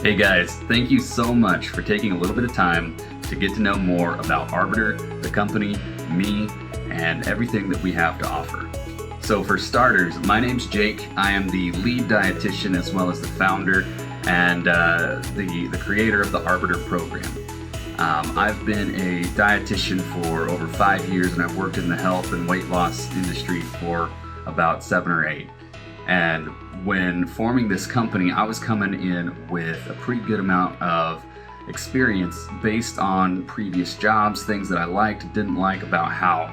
Hey guys, thank you so much for taking a little bit of time to get to know more about Arbiter, the company, me, and everything that we have to offer. So for starters, my name's Jake. I am the lead dietitian as well as the founder and the creator of the Arbiter program. I've been a dietitian for over 5 years, and I've worked in the health and weight loss industry for about 7 or 8. And when forming this company, I was coming in with a pretty good amount of experience based on previous jobs, things that I liked, didn't like about how,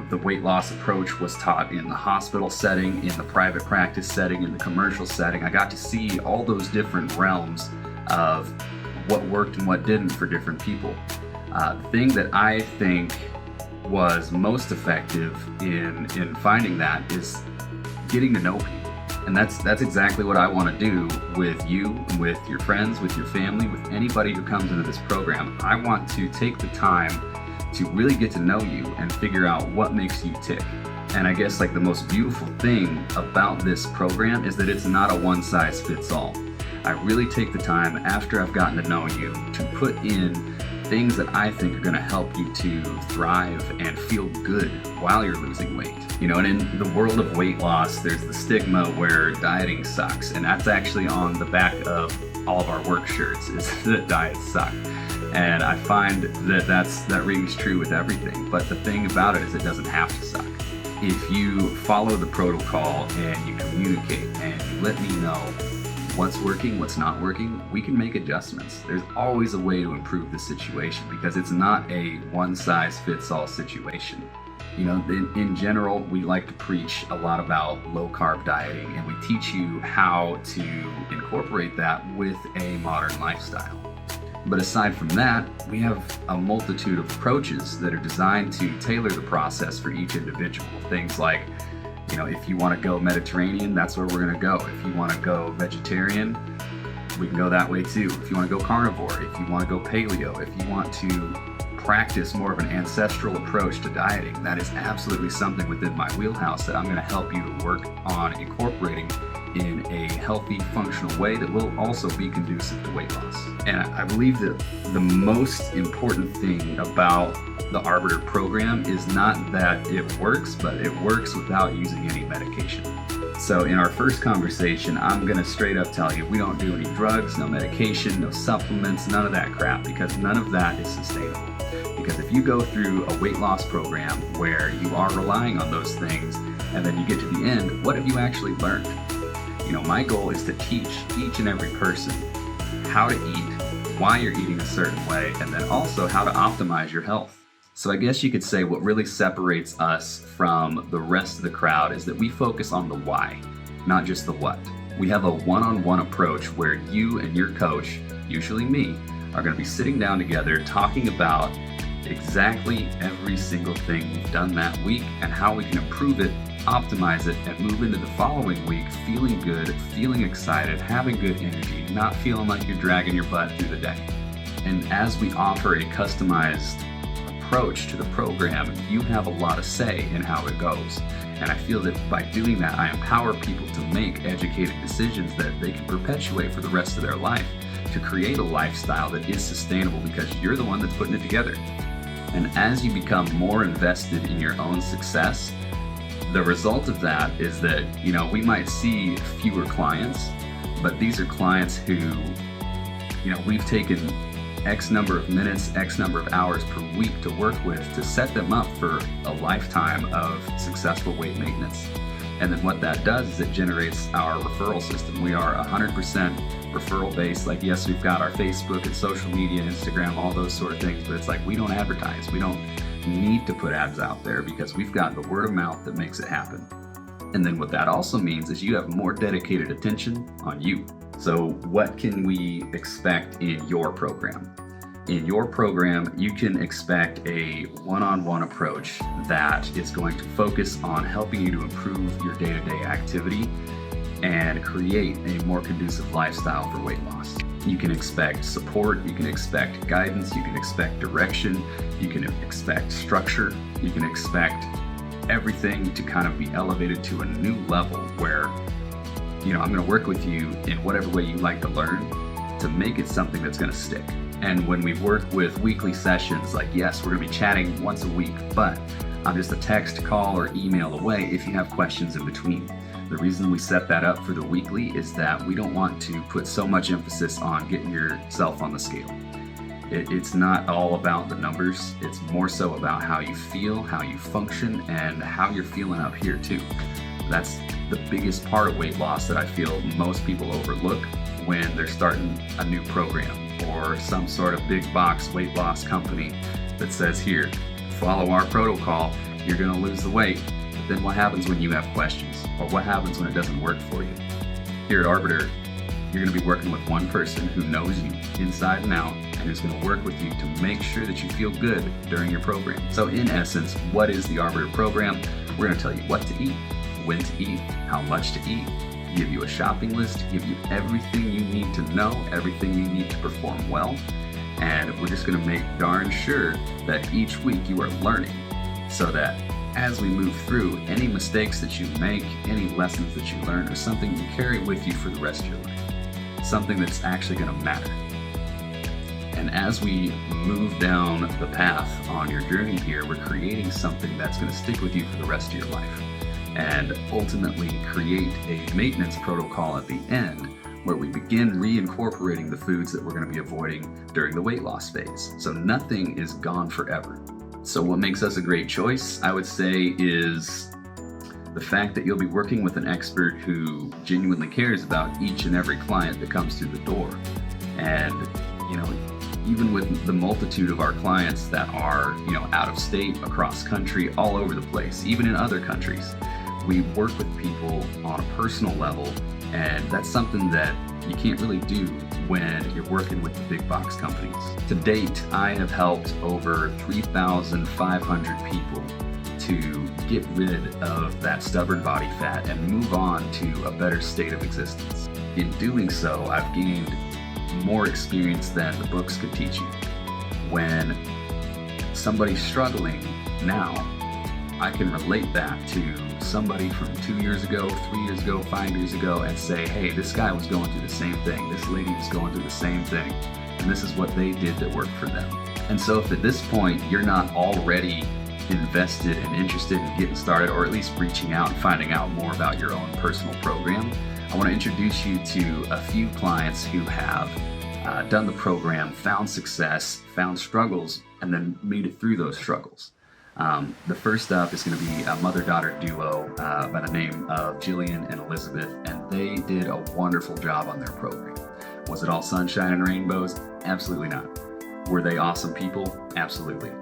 the weight loss approach was taught in the hospital setting, in the private practice setting, in the commercial setting. I got to see all those different realms of what worked and what didn't for different people. The thing that I think was most effective in finding that is getting to know people. And that's exactly what I want to do with you, with your friends, with your family, with anybody who comes into this program. I want to take the time to really get to know you and figure out what makes you tick. And I guess the most beautiful thing about this program is that it's not a one-size-fits-all. I really take the time after I've gotten to know you to put in things that I think are going to help you to thrive and feel good while you're losing weight. And in the world of weight loss, there's the stigma where dieting sucks, and that's actually on the back of all of our work shirts, is that diets suck. And I find that rings true with everything, but the thing about it is it doesn't have to suck. If you follow the protocol and you communicate and you let me know what's working, what's not working, we can make adjustments. There's always a way to improve the situation because it's not a one-size-fits-all situation. In general, we like to preach a lot about low-carb dieting, and we teach you how to incorporate that with a modern lifestyle. But aside from that, we have a multitude of approaches that are designed to tailor the process for each individual. Things like, if you want to go Mediterranean, that's where we're going to go. If you want to go vegetarian, we can go that way too. If you want to go carnivore, if you want to go paleo, if you want to practice more of an ancestral approach to dieting, that is absolutely something within my wheelhouse that I'm going to help you to work on incorporating in a healthy, functional way that will also be conducive to weight loss. And I believe that the most important thing about the Arbiter program is not that it works, but it works without using any medication. So in our first conversation, I'm going to straight up tell you we don't do any drugs, no medication, no supplements, none of that crap, because none of that is sustainable. Because if you go through a weight loss program where you are relying on those things and then you get to the end, what have you actually learned? My goal is to teach each and every person how to eat, why you're eating a certain way, and then also how to optimize your health. So I guess you could say what really separates us from the rest of the crowd is that we focus on the why, not just the what. We have a one-on-one approach where you and your coach, usually me, are going to be sitting down together talking about exactly every single thing we've done that week and how we can improve it, optimize it, and move into the following week feeling good, feeling excited, having good energy, not feeling like you're dragging your butt through the day. And as we offer a customized approach to the program, you have a lot of say in how it goes. And I feel that by doing that, I empower people to make educated decisions that they can perpetuate for the rest of their life to create a lifestyle that is sustainable because you're the one that's putting it together. And as you become more invested in your own success, the result of that is that, we might see fewer clients, but these are clients who, we've taken X number of minutes, X number of hours per week to work with to set them up for a lifetime of successful weight maintenance. And then what that does is it generates our referral system. We are 100% referral based. Yes, we've got our Facebook and social media, Instagram, all those sort of things, but it's we don't advertise. We don't need to put ads out there because we've got the word of mouth that makes it happen. And then what that also means is you have more dedicated attention on you. So what can we expect in your program? In your program, you can expect a one-on-one approach that is going to focus on helping you to improve your day-to-day activity and create a more conducive lifestyle for weight loss. You can expect support, you can expect guidance, you can expect direction, you can expect structure, you can expect everything to kind of be elevated to a new level where, I'm going to work with you in whatever way you like to learn, to make it something that's going to stick. And when we work with weekly sessions, like, yes, we're going to be chatting once a week, but I'm just a text, call, or email away if you have questions in between. The reason we set that up for the weekly is that we don't want to put so much emphasis on getting yourself on the scale. It's not all about the numbers. It's more so about how you feel, how you function, and how you're feeling up here too. That's the biggest part of weight loss that I feel most people overlook when they're starting a new program or some sort of big box weight loss company that says, here, follow our protocol, you're gonna lose the weight. But then what happens when you have questions? Or what happens when it doesn't work for you? Here at Arbiter, you're gonna be working with one person who knows you inside and out and who's gonna work with you to make sure that you feel good during your program. So in essence, what is the Arbiter program? We're gonna tell you what to eat, when to eat, how much to eat, give you a shopping list, give you everything you need to know, everything you need to perform well. And we're just gonna make darn sure that each week you are learning so that as we move through, any mistakes that you make, any lessons that you learn, are something you carry with you for the rest of your life. Something that's actually gonna matter. And as we move down the path on your journey here, we're creating something that's gonna stick with you for the rest of your life. And ultimately create a maintenance protocol at the end where we begin reincorporating the foods that we're going to be avoiding during the weight loss phase. So nothing is gone forever. So what makes us a great choice, I would say, is the fact that you'll be working with an expert who genuinely cares about each and every client that comes through the door. And, even with the multitude of our clients that are, out of state, across country, all over the place, even in other countries, we work with people on a personal level, and that's something that you can't really do when you're working with the big box companies. To date, I have helped over 3,500 people to get rid of that stubborn body fat and move on to a better state of existence. In doing so, I've gained more experience than the books could teach you. When somebody's struggling now, I can relate that to somebody from 2 years ago, 3 years ago, 5 years ago, and say, hey, this guy was going through the same thing, this lady was going through the same thing, and this is what they did that worked for them. And so if at this point you're not already invested and interested in getting started, or at least reaching out and finding out more about your own personal program, I want to introduce you to a few clients who have done the program, found success, found struggles, and then made it through those struggles. The first up is going to be a mother-daughter duo by the name of Jillian and Elizabeth, and they did a wonderful job on their program. Was it all sunshine and rainbows? Absolutely not. Were they awesome people? Absolutely.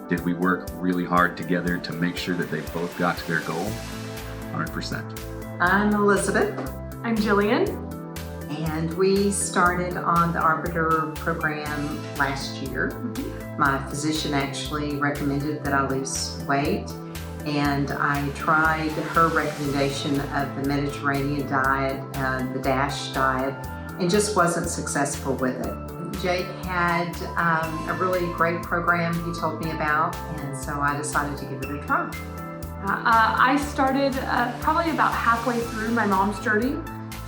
Did we work really hard together to make sure that they both got to their goal? 100%. I'm Elizabeth. I'm Jillian. And we started on the Arbiter program last year. My physician actually recommended that I lose weight, and I tried her recommendation of the Mediterranean diet, the DASH diet, and just wasn't successful with it. Jake had a really great program he told me about, and so I decided to give it a try. I started probably about halfway through my mom's journey.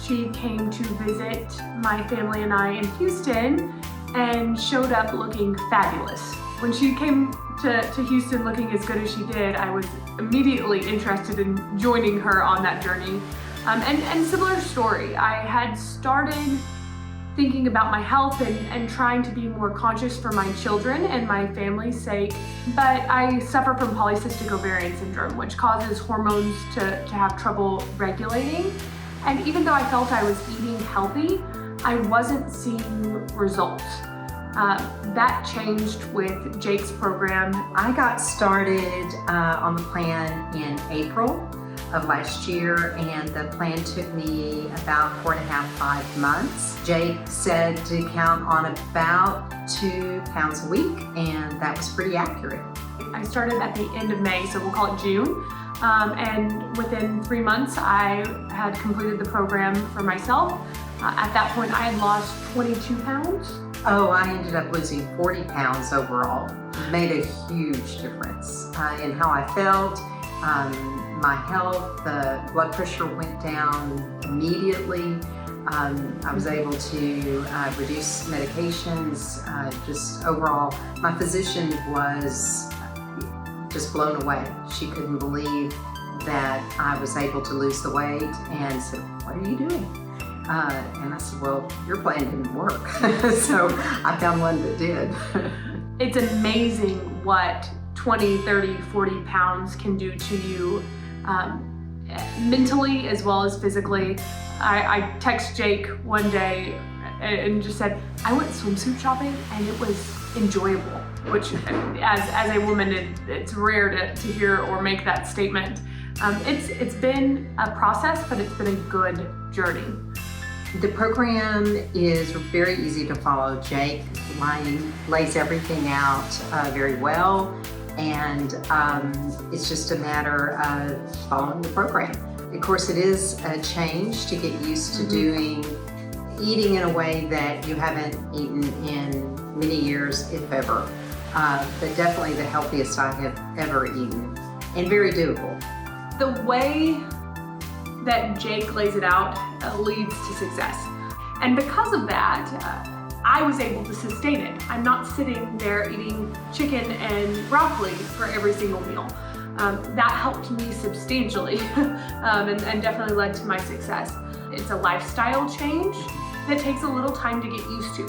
She came to visit my family and I in Houston and showed up looking fabulous. When she came to Houston looking as good as she did, I was immediately interested in joining her on that journey. And similar story, I had started thinking about my health and trying to be more conscious for my children and my family's sake, but I suffer from polycystic ovarian syndrome, which causes hormones to have trouble regulating. And even though I felt I was eating healthy, I wasn't seeing results. That changed with Jake's program. I got started on the plan in April of last year, and the plan took me about 4.5, 5 months. Jake said to count on about 2 pounds a week, and that was pretty accurate. I started at the end of May, so we'll call it June. And within 3 months, I had completed the program for myself. At that point, I had lost 22 pounds. Oh, I ended up losing 40 pounds overall. It made a huge difference in how I felt, my health. The blood pressure went down immediately. I was able to reduce medications. Just overall, my physician was just blown away. She couldn't believe that I was able to lose the weight and said, "What are you doing?" And I said, "Well, your plan didn't work." So I found one that did. It's amazing what 20, 30, 40 pounds can do to you mentally as well as physically. I text Jake one day and just said, I went swimsuit shopping and it was enjoyable, which as a woman, it's rare to hear or make that statement. It's been a process, but it's been a good journey. The program is very easy to follow. Jake lays everything out very well, and it's just a matter of following the program. Of course, it is a change to get used to eating in a way that you haven't eaten in many years, if ever. But definitely the healthiest I have ever eaten, and very doable. The way that Jake lays it out leads to success. And because of that, I was able to sustain it. I'm not sitting there eating chicken and broccoli for every single meal. That helped me substantially and definitely led to my success. It's a lifestyle change that takes a little time to get used to.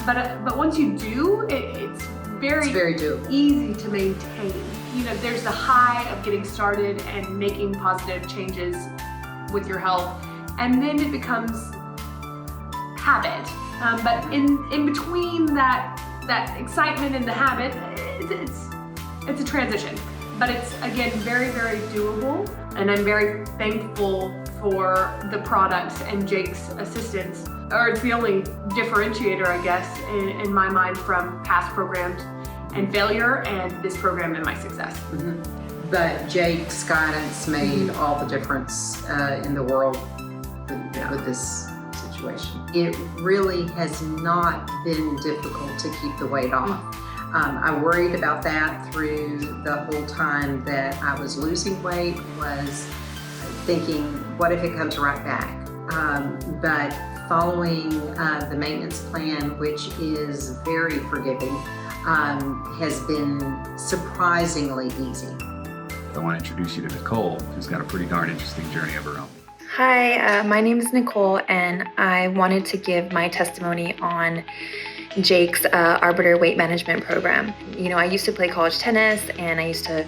But once you do, it's very doable. Easy to maintain. You know, there's the high of getting started and making positive changes with your health, and then it becomes habit. But in between that excitement and the habit, it's a transition. But it's, again, very, very doable, and I'm very thankful for the products and Jake's assistance. Or it's the only differentiator, I guess, in my mind from past programs and failure and this program and my success. But Jake's guidance made all the difference in the world with this situation. It really has not been difficult to keep the weight off. I worried about that through the whole time that I was losing weight, was thinking, what if it comes right back? But following the maintenance plan, which is very forgiving, has been surprisingly easy. I want to introduce you to Nicole, who's got a pretty darn interesting journey of her own. Hi, my name is Nicole, and I wanted to give my testimony on Jake's Arbiter weight management program. You know, I used to play college tennis, and I used to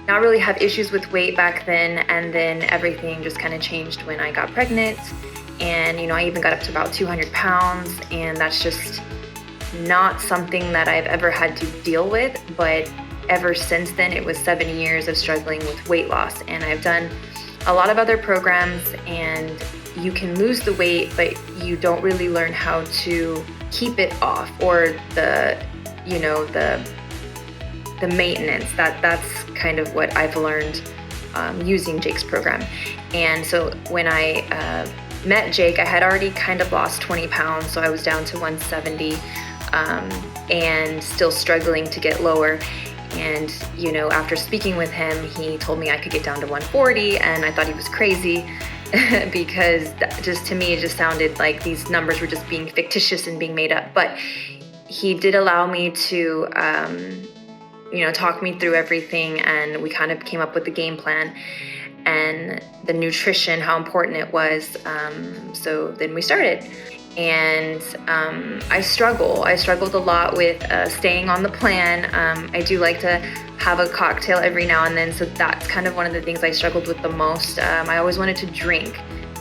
not really have issues with weight back then, and then everything just kind of changed when I got pregnant. And, you know, I even got up to about 200 pounds, and that's just not something that I've ever had to deal with. But ever since then, it was 7 years of struggling with weight loss, and I've done a lot of other programs, and you can lose the weight, but you don't really learn how to keep it off, or the maintenance. That's kind of what I've learned using Jake's program. And so when I met Jake, I had already kind of lost 20 pounds, so I was down to 170 and still struggling to get lower. And, you know, after speaking with him, he told me I could get down to 140, and I thought he was crazy because just to me, it just sounded like these numbers were just being fictitious and being made up. But he did allow me to, talk me through everything, and we kind of came up with the game plan and the nutrition, how important it was. So then we started. And I struggled a lot with staying on the plan. I do like to have a cocktail every now and then, so that's kind of one of the things I struggled with the most. I always wanted to drink,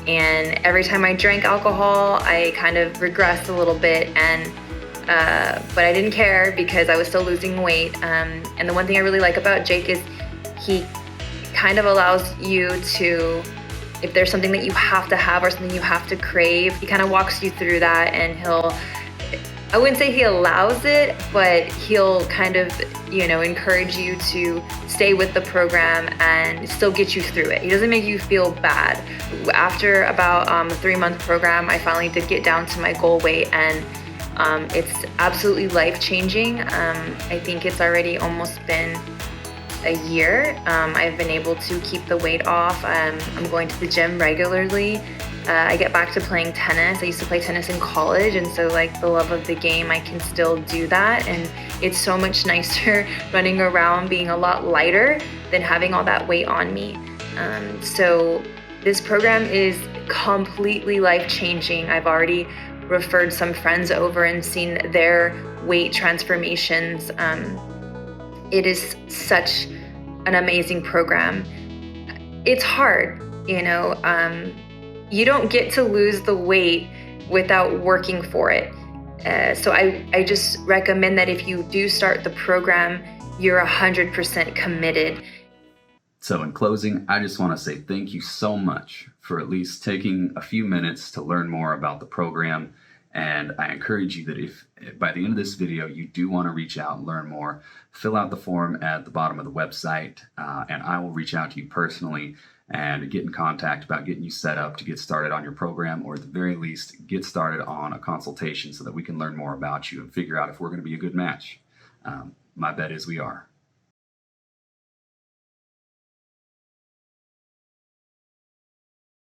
and every time I drank alcohol, I kind of regressed a little bit, and but I didn't care because I was still losing weight. And the one thing I really like about Jake is he kind of allows you to, if there's something that you have to have or something you have to crave, he kind of walks you through that, and I wouldn't say he allows it, but he'll kind of, encourage you to stay with the program and still get you through it. He doesn't make you feel bad. After about a 3-month program, I finally did get down to my goal weight, and it's absolutely life-changing. I think it's already almost been a year. I've been able to keep the weight off. I'm going to the gym regularly, I get back to playing tennis. I used to play tennis in college, and so like the love of the game, I can still do that. And it's so much nicer running around being a lot lighter than having all that weight on me. So this program is completely life-changing. I've already referred some friends over and seen their weight transformations. It is such an amazing program. It's hard, you know. You don't get to lose the weight without working for it. So I just recommend that if you do start the program, you're 100% committed. So in closing, I just want to say thank you so much for at least taking a few minutes to learn more about the program. And I encourage you that if by the end of this video you do want to reach out and learn more, fill out the form at the bottom of the website, and I will reach out to you personally and get in contact about getting you set up to get started on your program, or at the very least get started on a consultation so that we can learn more about you and figure out if we're going to be a good match. My bet is we are.